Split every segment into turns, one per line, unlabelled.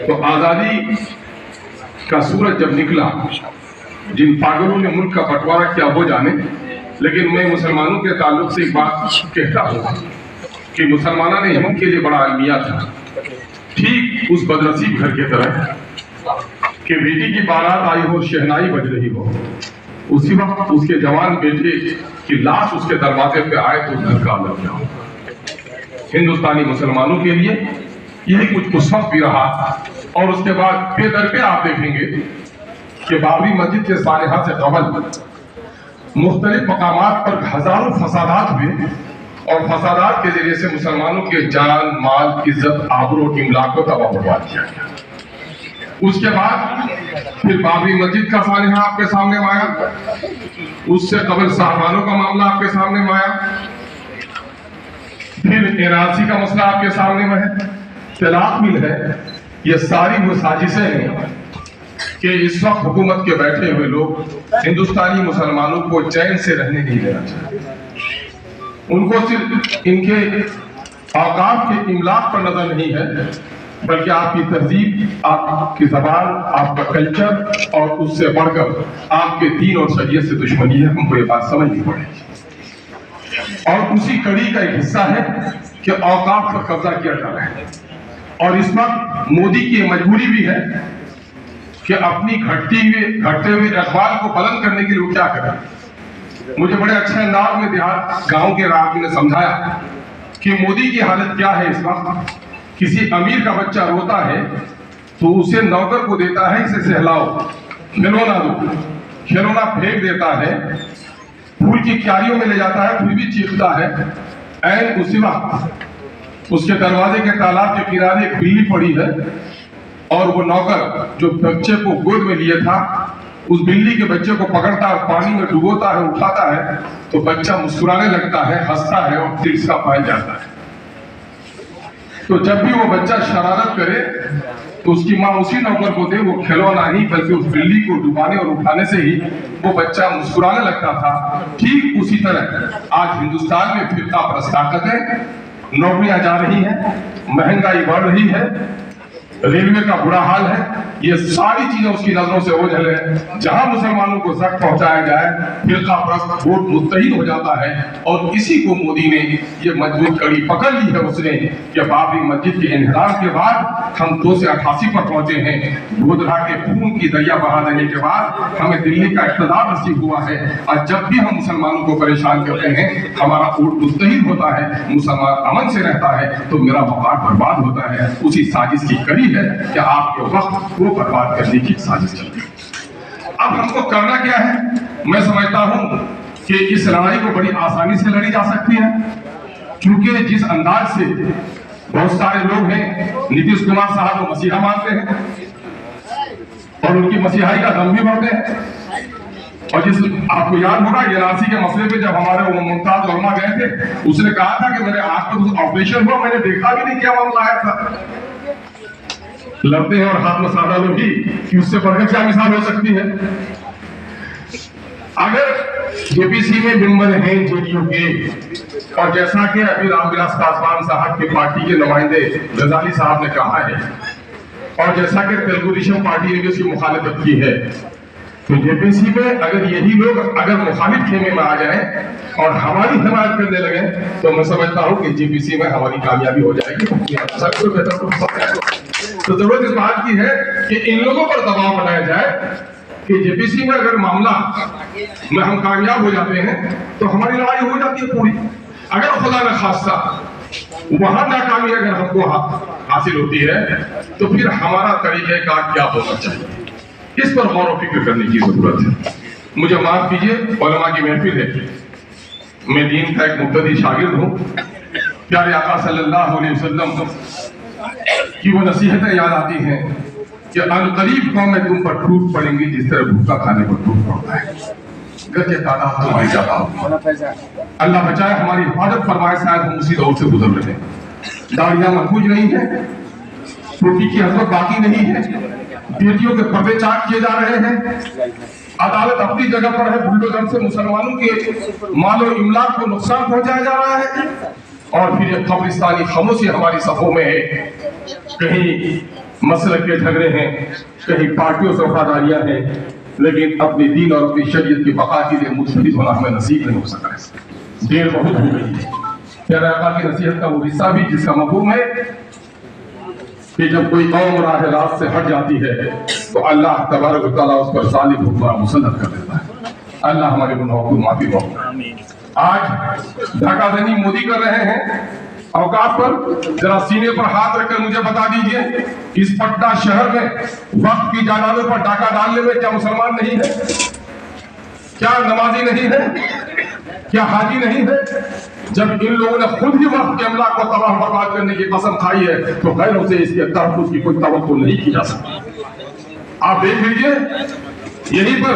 तो आज़ादी का सूरज जब निकला, जिन पागलों ने मुल्क का बंटवारा किया वो जाने, लेकिन मैं मुसलमानों के ताल्लुक से एक बात कहता हूँ कि मुसलमाना ने हम के लिए बड़ा अलमिया था। ठीक उस बदनसीब घर की तरह कि बेटी की बारात आई हो, शहनाई बज रही हो, उसी वक्त उसके जवान बेटे की लाश उसके दरवाजे पे आए तो घर का अलग जाओ। हिंदुस्तानी मुसलमानों के लिए यही कुछ उस वक्त भी रहा। और उसके बाद बेदर पे आप देखेंगे कि बाबरी मस्जिद के सानहा से कबल मुख्तलिफ मकामात पर हजारों फसादात हुए और फसादात के जरिए से मुसलमानों के जान, माल, इज्जत, आबरू और इमलाक को तबाह बर्बाद किया गया। उसके बाद फिर बाबरी मस्जिद का सानहा आपके सामने आया, उससे कबल साहबानों का मामला आपके सामने आया, फिर एनआरसी का मसला आपके सामने में है, तलाक मिल है। ये सारी वो साजिशें हैं कि इस वक्त हुकूमत के बैठे हुए लोग हिंदुस्तानी मुसलमानों को चैन से रहने नहीं देना चाहते। उनको सिर्फ इनके औकात के इमलाक पर नजर नहीं है, बल्कि आपकी तहजीब, आपकी जबान, आपका कल्चर और उससे बढ़कर आपके दीन और शरीयत से दुश्मनी है। हमको ये बात समझनी पड़ेगी। और उसी कड़ी का एक हिस्सा है कि औकात पर कब्जा किया जा रहा है। और इस वक्त मोदी की मजबूरी भी है कि अपनी घटते हुए इकबाल को बुलंद करने के लिए वो क्या करें। मुझे बड़े अच्छे अंदाज में देहात गांव के आदमी ने समझाया कि मोदी की हालत क्या है इस वक्त। किसी अमीर का बच्चा रोता है तो उसे नौकर को देता है, इसे सहलाओ, खिलौना दो, खिलौना फेंक देता है, फूल की क्यारियों में ले जाता है, फिर भी चीखता है। ऐन उसी वक्त उसके दरवाजे के तालाब के किनारे एक बिल्ली पड़ी है और वो नौकर जो बच्चे को गोद में लिए था, उस बिल्ली के बच्चे को पकड़ता है, पानी में डुबोता है, उठाता है तो बच्चा मुस्कुराने लगता है, हंसता है और फिर इसका फैल जाता है। तो जब भी वो बच्चा शरारत करे तो उसकी माँ उसी नौकर को दे वो खिलौना नहीं बल्कि उस बिल्ली को डुबाने और उठाने से ही वो बच्चा मुस्कुराने लगता था। ठीक उसी तरह आज हिंदुस्तान में फिरका परस्त ताकतें, नौकरियां जा रही हैं, महंगाई बढ़ रही है, रेलवे का बुरा हाल है, ये सारी चीजें उसकी नजरों से ओझल है। जहां मुसलमानों को जख्म पहुंचाया जाए फिरका परस्त वोट मुत्तहिद हो जाता है। और इसी को मोदी ने ये मजबूत कड़ी पकड़ ली है उसने कि बाबरी मस्जिद के इन्हिराम के बाद हम 288 पर पहुंचे हैं। गोधरा के खून की दरिया बहा देने के बाद हमें दिल्ली का इख्तियार नसीब हुआ है। और जब भी हम मुसलमानों को परेशान करते हैं हमारा वोट मुत्तहिद होता है, मुसलमान अमन से रहता है तो मेरा मकान बर्बाद होता है। उसी साजिश की कड़ी है कि आपके वक्त को बर्बाद करने की साजिश चल रही है। अब हमको करना क्या है? मैं समझता हूं कि इस लड़ाई को बड़ी आसानी से लड़ी जा सकती है, क्योंकि जिस अंदाज से बहुत सारे लोग हैं, नीतीश कुमार साहब को मसीहा मानते हैं और उनकी मसीहाई का दम भी भरते हैं। और जिस आपको याद होगा एनआरसी के मसले पे जब हमारे वो मुमताज उलमा गए थे, उसने कहा था कि मेरे आंख पर ऑपरेशन हुआ, मैंने देखा भी नहीं क्या मामला आया था। लड़ते हैं और हाथ में साधा लोग ही कि उससे बढ़कर क्या मिसाल हो सकती है। अगर जेपीसी में मेंबर हैं जेडीयू के, और जैसा कि अभी रामविलास पासवान साहब की पार्टी के नुमाइंदे गजाली साहब ने कहा है, और जैसा कि तेलुगु देशम पार्टी ने भी उसकी मुखालिफत की है, तो जेपीसी में अगर यही लोग अगर मुखालिफ खेमे में आ जाए और हमारी हिमायत करने लगे तो मैं समझता हूं कि जेपीसी में हमारी कामयाबी हो जाएगी। तो जरूरत इस बात की है कि इन लोगों पर दबाव बनाया जाए कि जेपीसी में अगर मामला में हम कामयाब हो जाते हैं तो हमारी लड़ाई हो जाती है पूरी। अगर खुदा न खास्ता वहां नाकामी अगर हमको हासिल होती है तो फिर हमारा तरीक़ेकार क्या होना चाहिए, इस पर गौर व फिक्र करने की जरूरत है। मुझे माफ कीजिए, उलमा की महफिल है, मैं दीन का एक मुब्तदी शागिर्द हूँ। प्यारे आका सल्लल्लाहु अलैहि वसल्लम की वो नसीहतें याद आती हैं कि अनकरीब कौमें तुम पर टूट पड़ेंगी जिस तरह भूखा खाने पर टूट पड़ता है। गरजे तादाद तुम्हारी ज्यादा होगी, अल्लाह बचाए, हमारी हिफाजत फरमाए। शायद हम उसी दौर से गुजर रहे हैं। दाढ़ियां महफूज नहीं है, टोपी की हरकत बाकी नहीं है, बेटियों के पर्दे चाक किए जा रहे हैं, अदालत अपनी जगह पर है, बुलडोजर से मुसलमानों के मालो इमलाक को नुकसान पहुंचाया जा रहा है। और फिर ये कब्रिस्तानी खामोशी हमारी सफों में है। कहीं मसलक के झगड़े हैं, कहीं पार्टियों से वफादारियां हैं, लेकिन अपने दीन और अपनी शरीयत की बका के लिए मुस्तफिद होना हमें नसीब नहीं हो सका है। देर बहुत हो गई है। प्यारे आका की नसीहत का वो हिस्सा भी जिसका मफहूम है कि जब कोई कौम राह रात से हट जाती है तो अल्लाह तबारक व तआला उस पर जालिम हुक्मरान मुसल्लत कर देता है। अल्लाह हमारे गुनाहों को माफी दे। आज धक्काधनी मोदी कर रहे हैं औकात पर, जरा सीने पर हाथ रखकर मुझे बता दीजिए, इस पटना शहर में वक्त की जायदादों पर डाका डालने में क्या मुसलमान नहीं है? क्या नमाजी नहीं है? क्या हाजी नहीं है? जब इन लोगों ने खुद ही वक्त के अमला को तबाह बर्बाद करने की कसम खाई है तो गैरों से इसके तरफ की कोई तवक्को नहीं की जा सकती। आप देख लीजिए, यहीं पर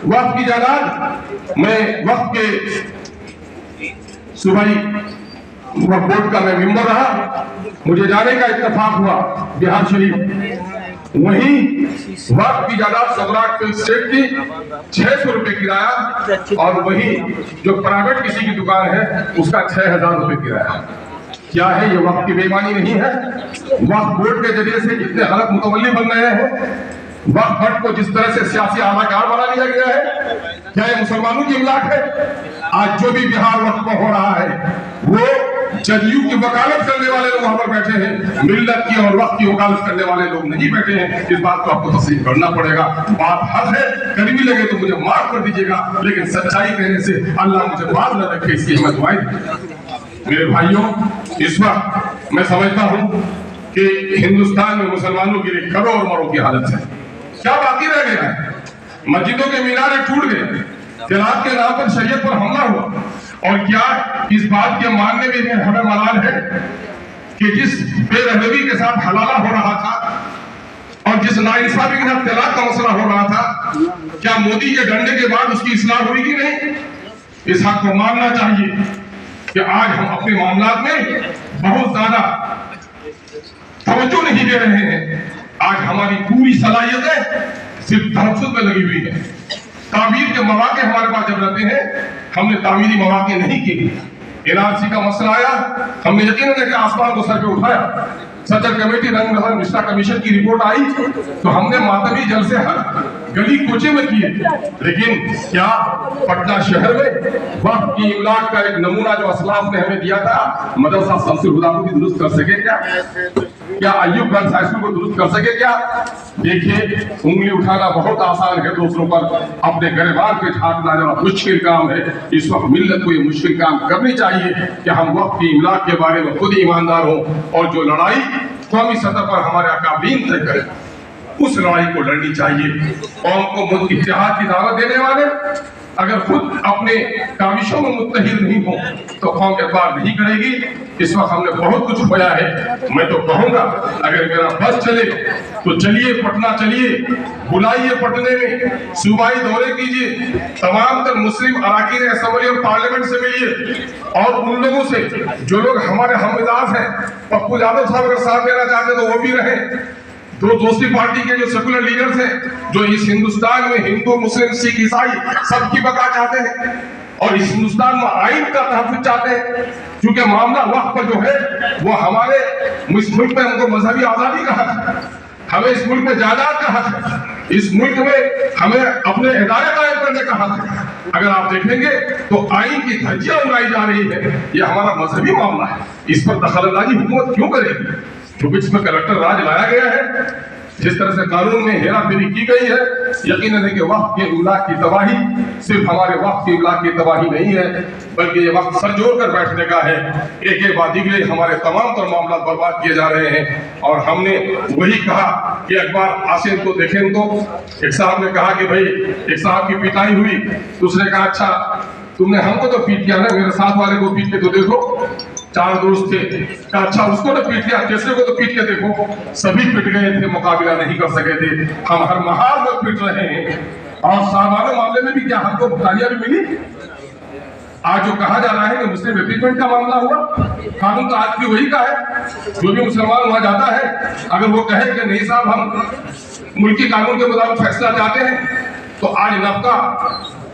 वक्त की जायदाद, मैं वक्त के सूबाई बोर्ड का मैं मेंबर रहा, मुझे जाने का इत्तेफाक हुआ बिहार शरीफ। वहीं वक्त की जायदाद सम्राट फिल्म स्टेट की 600 रुपए किराया, और वहीं जो प्राइवेट किसी की दुकान है उसका 6000 रुपए किराया। क्या है ये वक्त की बेईमानी नहीं है? वक्त बोर्ड के जरिए से इतने गलत मुतवल्ली बन रहे हैं, वक्त भट्ट को जिस तरह से सियासी आलाकार बना लिया गया है, क्या ये मुसलमानों की इमलाक है? आज जो भी बिहार वक्त में हो रहा है वो जदयू की वकालत करने वाले लोग वहां पर बैठे हैं, मिल्लत की और वक्त की वकालत करने वाले लोग नहीं बैठे हैं। इस बात को आपको तस्लीम करना पड़ेगा। बात हद है, कड़वी लगे तो मुझे माफ कर दीजिएगा, लेकिन सच्चाई कहने से अल्लाह मुझे बात न रखे, इसकी मैं दुआएं। मेरे भाइयों, इस वक्त मैं समझता हूं कि हिंदुस्तान में मुसलमानों के लिए करोड़ मरों की हालत है। क्या बाकी रह गया है? मस्जिदों के मीनारे टूट गए, तिलावत के नाम पर शरीयत पर हमला हुआ, और क्या इस बात के मानने में हमें मलाल है कि जिस बेरहमी के साथ हलाला हो रहा था और जिस नाइंसाफी के साथ तलाक का मसला हो रहा था, क्या मोदी के डंडे के बाद उसकी इस्लाह हुई कि नहीं? इस हक को मानना चाहिए कि आज हम अपने मामलात में बहुत ज्यादा तवज्जो नहीं दे रहे हैं। आज हमारी पूरी सलाहियतें सिर्फ तहफ्फुज़ में लगी हुई है। तामीर के मौके हमारे पास जब रहते हैं, हमने तामीरी मौके नहीं किए। एनआरसी का मसला आया, हमने यकीन है कि आसमान को सर पे उठाया। सदर कमेटी रंग नजर मिश्रा कमीशन की रिपोर्ट आई तो हमने मातमी जलसे हर गली कोचे में किए। लेकिन क्या पटना शहर में वक्त की इमलाक का एक नमूना जो असलाफ ने हमें दिया था, मदरसा शमसुल हुदा को भी दुरुस्त कर सके क्या? क्या अय्यूब गर्ल्स हाई स्कूल को दुरुस्त कर सके क्या? देखिए, उंगली उठाना बहुत आसान है दूसरों पर, अपने गिरबान पे झांकना जरा मुश्किल काम है। इस वक्त मिल्लत को ये मुश्किल काम करनी चाहिए कि हम वक्त की इमलाक के बारे में खुद ईमानदार हों, और जो लड़ाई कौमी सतह पर हमारे अकाबरीन तय करें, उस लड़ाई को लड़नी चाहिए। कौम को इत्तेहाद की दावत देने वाले अगर खुद अपने काविशों में मुत्तहिद नहीं हो तो कौम एतबार नहीं करेगी। इस वक्त हमने बहुत कुछ खोया है। मैं तो कहूंगा, अगर मेरा बस चले तो चलिए, पटना चलिए, बुलाइए पटने में, सूबाई दौरे कीजिए, तमाम तर मुस्लिम अराकीन असेंबली और पार्लियामेंट से मिलिए, और उन लोगों से जो लोग हमारे हममिजाज हैं, पप्पू यादव साहब अगर साथ देना चाहते तो वो भी रहे, दो दूसरी पार्टी के जो सेकुलर लीडर्स हैं, जो इस हिंदुस्तान में हिंदू मुस्लिम सिख ईसाई सबकी बका चाहते हैं और इस हिंदुस्तान में आइन का तहफ्फुज़ चाहते हैं। क्योंकि मामला वक्त पर जो है वो हमारे इस मुल्क में हमको मजहबी आजादी का हक है, हमें इस मुल्क में जायदाद का हक है, इस मुल्क में हमें अपने इदारे कायम करने का हक है। अगर आप देखेंगे तो आइन की धज्जियां उड़ाई जा रही है, ये हमारा मजहबी मामला है, इस पर दखलंदाजी हुकूमत क्यों करेगी? क्योंकि इसमें कलेक्टर राज लाया गया है, जिस तरह से कानून में हेरा फेरी की गई है, यकीनन है कि वक्त के इमलाक की तबाही सिर्फ हमारे वक्त के इमलाक की तबाही नहीं है, बल्कि ये वक्त सर जोड़ कर बैठने का है। एक एक बाद दिगले हमारे तमाम तर मामला बर्बाद किए जा रहे हैं। और हमने वही कहा कि एक बार आसिम को देखें तो एक साहब ने कहा कि भाई एक साहब की पिटाई हुई, दूसरे कहा अच्छा तुमने हमको तो पीट किया ना, मेरे साथ वाले को पीट के तो देखो, चार दोस्त थे, कहा अच्छा उसको तो पीट किया, तीसरे को तो पीट के देखो, सभी पिट गए थे, मुकाबला नहीं कर सके थे। हम हर महाल में पिट रहे हैं, और सामान्य मामले में भी क्या हमको गालियां भी मिली। आज जो कहा जा रहा है कि मुस्लिम एपीजमेंट का मामला हुआ, कानून तो आज भी वही का है। जो भी मुसलमान वहां जाता है, अगर वो कहे कि नहीं साहब हम मुल्की कानून के मुताबिक फैसला चाहते हैं, तो आज नफका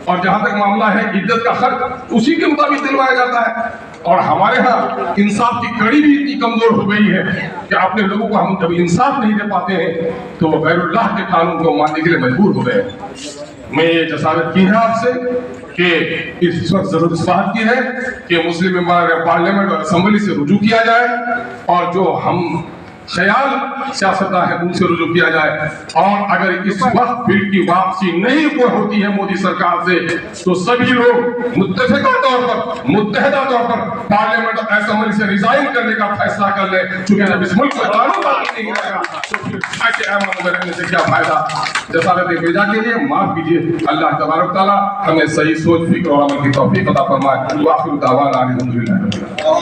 और जहां तक मामला है इज्जत का हक, उसी के मुताबिक दिलवाया जाता है। और हमारे यहाँ इंसाफ की कड़ी भी इतनी कमजोर हो गई है कि अपने लोगों को हम जब इंसाफ नहीं दे पाते हैं तो वो गैरुल्लाह के कानून को मानने के लिए मजबूर हो गए। मैं ये जसारत की है आपसे कि इस वक्त जरूरत इस बात की है कि मुस्लिम मेंबर पार्लियामेंट और असेंबली से रुजू किया जाए और जो हम ख्याल सियासतदान है उनसे रुजू किया जाए। और अगर इस वक्त बिल की वापसी नहीं होती है मोदी सरकार से तो सभी लोग मुत्तफिका तौर पर, मुत्तहिदा तौर पर पार्लियामेंट और असेंबली से रिजाइन करने का फैसला कर ले। चूंकि जब इस मुल्क में कानून बाकी नहीं रहेगा तो फिर ऐसे अहम में रहने से क्या फायदा। जसारत भेजा के लिए माफ कीजिए। अल्लाह तबारक तआला हमें सही सोच, फिक्र और अमल की तौफीक अता फरमाए। वाखिर दावाना अल्हम्दुलिल्लाह।